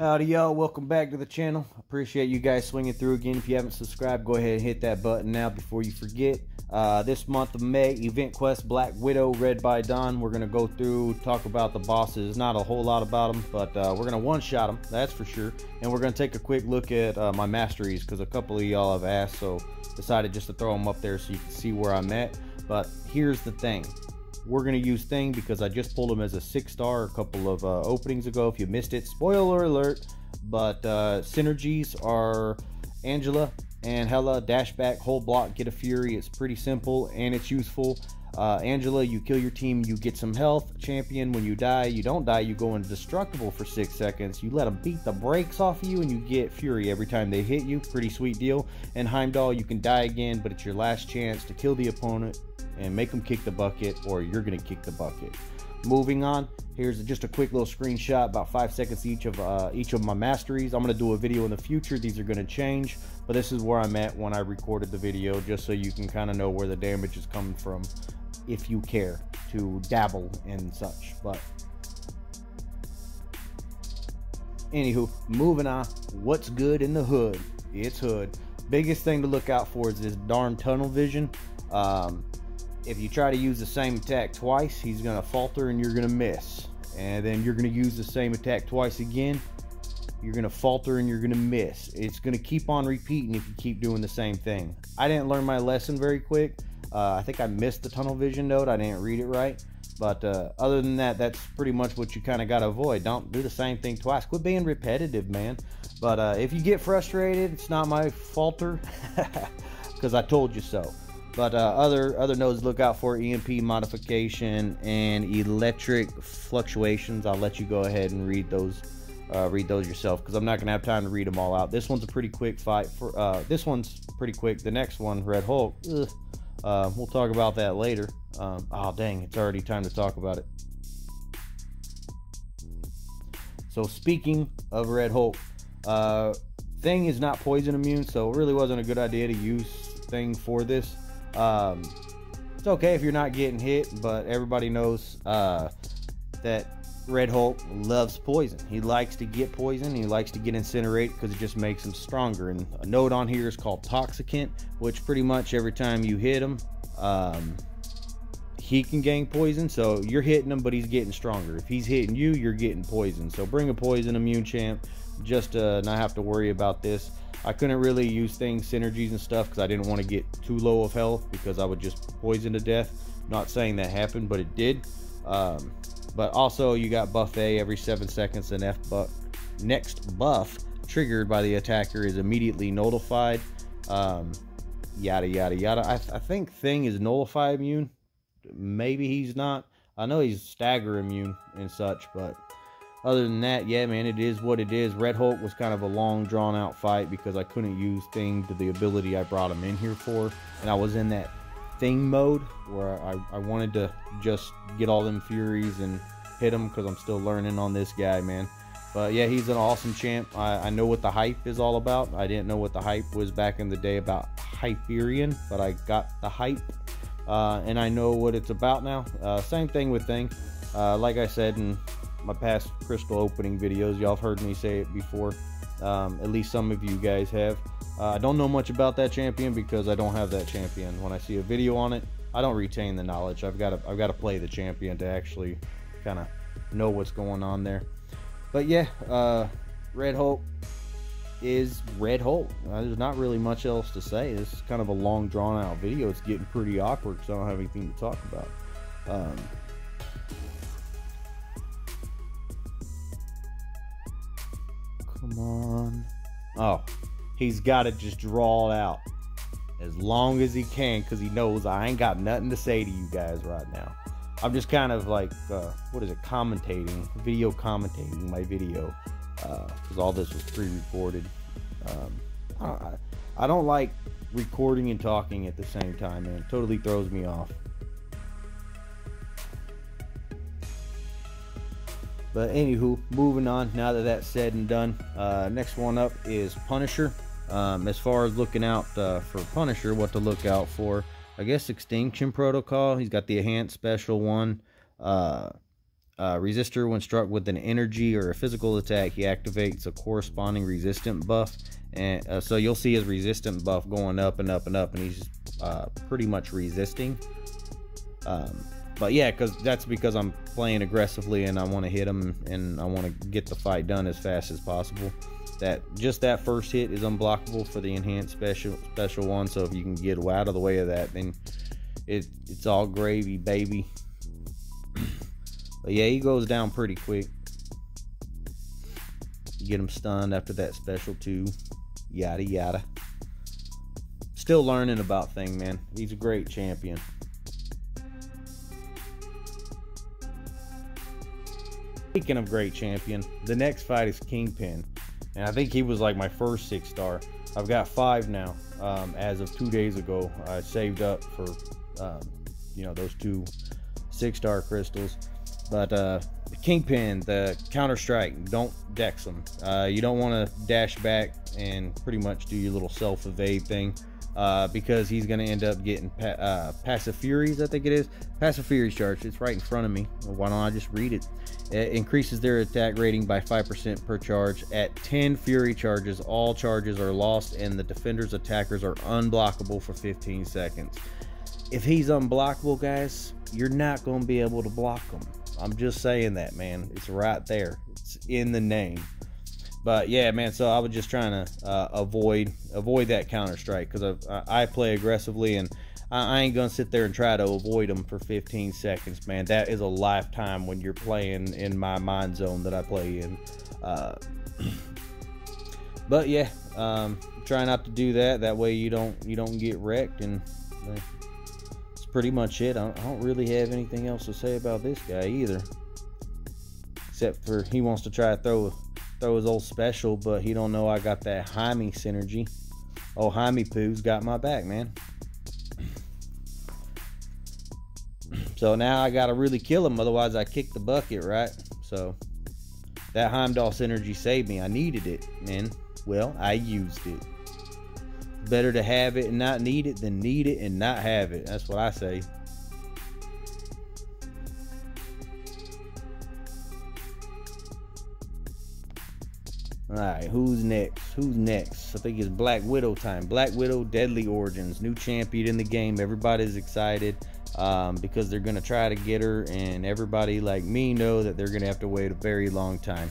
Howdy y'all, welcome back to the channel. Appreciate you guys swinging through again. If you haven't subscribed, go ahead and hit that button now before you forget. This month of May, Event Quest Black Widow Red by Dawn. We're going to go through, talk about the bosses. Not a whole lot about them, but we're going to one-shot them, that's for sure. And we're going to take a quick look at my Masteries, because a couple of y'all have asked, so decided just to throw them up there so you can see where I'm at. But here's the thing. We're going to use Thing because I just pulled him as a 6-star a couple of openings ago. If you missed it, spoiler alert. But synergies are Angela and Hela, dash back, hold block, get a fury. It's pretty simple and it's useful. Angela, you kill your team, you get some health. Champion, when you die, you don't die, you go indestructible for 6 seconds. You let them beat the brakes off of you and you get fury every time they hit you. Pretty sweet deal. And Heimdall, you can die again, but it's your last chance to kill the opponent and make them kick the bucket, or you're gonna kick the bucket. Moving on, here's just a quick little screenshot, about 5 seconds each of my Masteries. I'm gonna do a video in the future. These are gonna change, but this is where I'm at when I recorded the video, just so you can kind of know where the damage is coming from if you care to dabble and such. But anywho, moving on. What's good in the hood? It's hood. Biggest thing to look out for is this darn tunnel vision. If you try to use the same attack twice, he's going to falter and you're going to miss. And then you're going to use the same attack twice again, you're going to falter and you're going to miss. It's going to keep on repeating if you keep doing the same thing. I didn't learn my lesson very quick. I think I missed the tunnel vision note. I didn't read it right. But other than that, that's pretty much what you kind of got to avoid. Don't do the same thing twice. Quit being repetitive, man. But if you get frustrated, it's not my falter, because I told you so. But other nodes look out for EMP modification and electric fluctuations. I'll let you go ahead and read those yourself, because I'm not gonna have time to read them all out. This one's a pretty quick fight. This one's pretty quick. The next one, Red Hulk, we'll talk about that later. Oh dang, it's already time to talk about it. So speaking of Red Hulk, Thing is not poison immune, so it really wasn't a good idea to use Thing for this. It's okay if you're not getting hit, but everybody knows that Red Hulk loves poison. He likes to get poison. He likes to get incinerated because it just makes him stronger. And a node on here is called Toxicant, which pretty much every time you hit him, he can gain poison. So you're hitting him, but he's getting stronger. If he's hitting you, you're getting poison. So bring a poison immune champ just to not have to worry about this. I couldn't really use Things, synergies and stuff, because I didn't want to get too low of health, because I would just poison to death. Not saying that happened, but it did. But also you got buff A every 7 seconds, and next buff triggered by the attacker is immediately nullified. Yada yada yada. I think Thing is nullify immune. Maybe he's not. I know he's stagger immune and such, but other than that, yeah, man, it is what it is. Red Hulk was kind of a long, drawn-out fight because I couldn't use Thing to the ability I brought him in here for. And I was in that Thing mode where I wanted to just get all them furies and hit him, because I'm still learning on this guy, man. But yeah, he's an awesome champ. I know what the hype is all about. I didn't know what the hype was back in the day about Hyperion, but I got the hype. And I know what it's about now. Same thing with Thing. Like I said in my past crystal opening videos, y'all have heard me say it before. At least some of you guys have. I don't know much about that champion because I don't have that champion. When I see a video on it, I don't retain the knowledge. I've got to play the champion to actually kind of know what's going on there. But yeah, Red Hulk is Red Hulk. There's not really much else to say. This is kind of a long, drawn out video. It's getting pretty awkward because I don't have anything to talk about. Come on. Oh, he's got to just draw it out as long as he can, because he knows I ain't got nothing to say to you guys right now. I'm just kind of like, what is it, video commentating my video, because all this was pre-recorded. I don't like recording and talking at the same time, man. It totally throws me off. But anywho, moving on, now that that's said and done, next one up is Punisher. As far as looking out for Punisher, what to look out for, I guess Extinction Protocol. He's got the enhanced special one. Resistor, when struck with an energy or a physical attack, he activates a corresponding resistant buff. And so you'll see his resistant buff going up and up and up, and he's pretty much resisting. But yeah, that's because I'm playing aggressively and I want to hit him and I want to get the fight done as fast as possible. That first hit is unblockable for the enhanced special one. So if you can get out of the way of that, then it's all gravy, baby. But yeah, he goes down pretty quick. You get him stunned after that special too. Yada yada. Still learning about thing, man. He's a great champion. Speaking of great champion, the next fight is Kingpin, and I think he was like my first 6-star. I've got 5 now. As of 2 days ago, I saved up for those 2 6-star crystals. But Kingpin, the counter strike, don't dex him. You don't want to dash back and pretty much do your little self evade thing, because he's going to end up getting passive furies. I think it is passive furies charge. It's right in front of me. Why don't I just read it? It increases their attack rating by 5% per charge. At 10 fury charges, all charges are lost and the defender's attackers are unblockable for 15 seconds. If he's unblockable, guys, you're not going to be able to block him. I'm just saying that, man. It's right there. It's in the name. But yeah, man, so I was just trying to avoid that counter strike, because I play aggressively, and I ain't gonna sit there and try to avoid them for 15 seconds, man. That is a lifetime when you're playing in my mind zone that I play in. But yeah, try not to do that. That way you don't get wrecked, and that's pretty much it. I don't really have anything else to say about this guy either, except for he wants to try to throw his old special, but he don't know I got that Jaime synergy. Oh, Jaime Poo's got my back, man. So now I gotta really kill him, otherwise I kick the bucket, right? So that Heimdall synergy saved me. I needed it, man. Well, I used it. Better to have it and not need it than need it and not have it. That's what I say. Alright, who's next? I think it's Black Widow time. Black Widow, Deadly Origins. New champion in the game. Everybody's excited because they're going to try to get her. And everybody like me know that they're going to have to wait a very long time.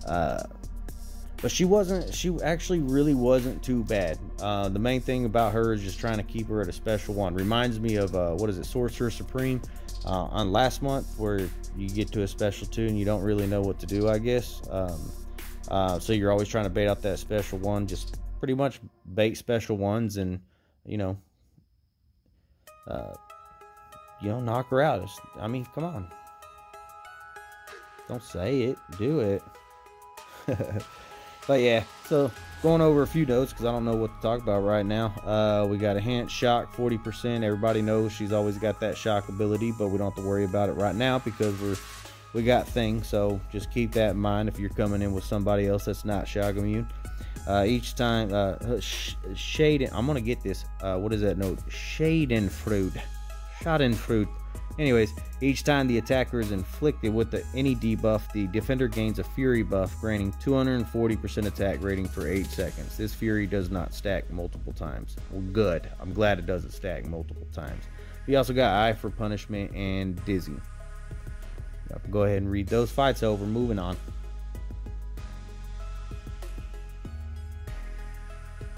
But she actually really wasn't too bad. The main thing about her is just trying to keep her at a special one. Reminds me of, what is it, Sorcerer Supreme on last month, where you get to a special 2 and you don't really know what to do, I guess. So you're always trying to bait out that special one. Just pretty much bait special ones and, knock her out. I mean, come on. Don't say it. Do it. But yeah, so going over a few notes because I don't know what to talk about right now. We got Enhanced Shock 40%. Everybody knows she's always got that shock ability, but we don't have to worry about it right now because we got things. So just keep that in mind if you're coming in with somebody else that's not shock immune. Each time shade, I'm gonna get this. What is that note? Schadenfreude. Anyways, each time the attacker is inflicted with any debuff, the defender gains a fury buff, granting 240% attack rating for 8 seconds. This fury does not stack multiple times. Well, good. I'm glad it doesn't stack multiple times. We also got Eye for Punishment and Dizzy. Go ahead and read those fights over. Moving on.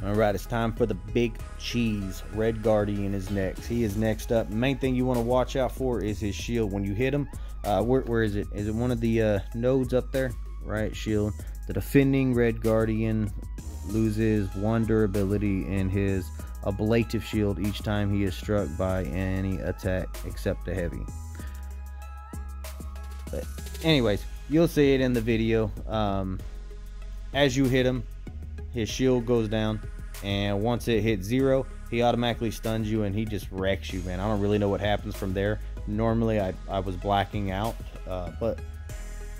Alright, it's time for the big cheese. Red Guardian is next. He is next up. Main thing you want to watch out for is his shield. When you hit him, where is it? Is it one of the nodes up there? Right, shield. The defending Red Guardian loses 1 durability in his ablative shield each time he is struck by any attack except the heavy. But anyways, you'll see it in the video. As you hit him, his shield goes down, and once it hits 0, he automatically stuns you and he just wrecks you, man. I don't really know what happens from there. Normally I was blacking out, but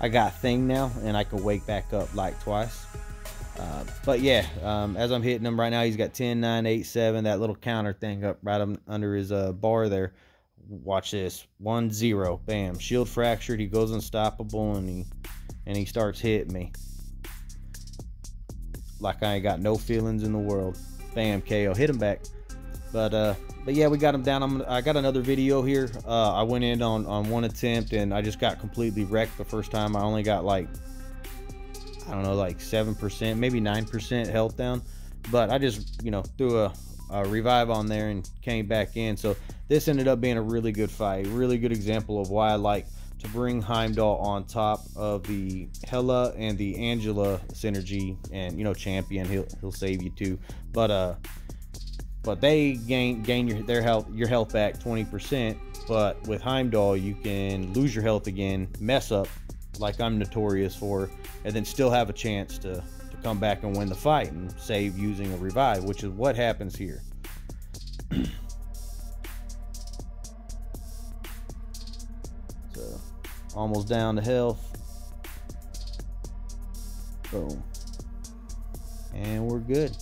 I got Thing now and I can wake back up like twice. But yeah, as I'm hitting him right now, he's got 10, 9, 8, 7, that little counter thing up right under his bar there. Watch this. 1-0. Bam. Shield fractured. He goes unstoppable, and he starts hitting me like I ain't got no feelings in the world. Bam. KO. Hit him back. But yeah, we got him down. I got another video here. I went in on one attempt, and I just got completely wrecked the first time. I only got like, I don't know, like 7%, maybe 9% health down. But I just, threw a revive on there and came back in. So this ended up being a really good fight. Really good example of why I like to bring Heimdall on top of the Hela and the Angela synergy. And, champion, he'll save you too. But they gain your health back 20%. But with Heimdall, you can lose your health again, mess up like I'm notorious for, and then still have a chance to come back and win the fight and save using a revive, which is what happens here. So almost down to health. Boom. And we're good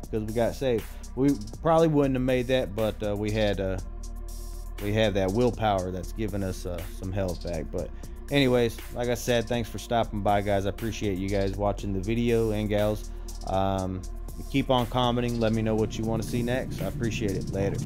because we got saved. We probably wouldn't have made that, but we have that willpower that's giving us some health back. But anyways, like I said, thanks for stopping by, guys. I appreciate you guys watching the video, and gals. Keep on commenting. Let me know what you want to see next. I appreciate it. Later.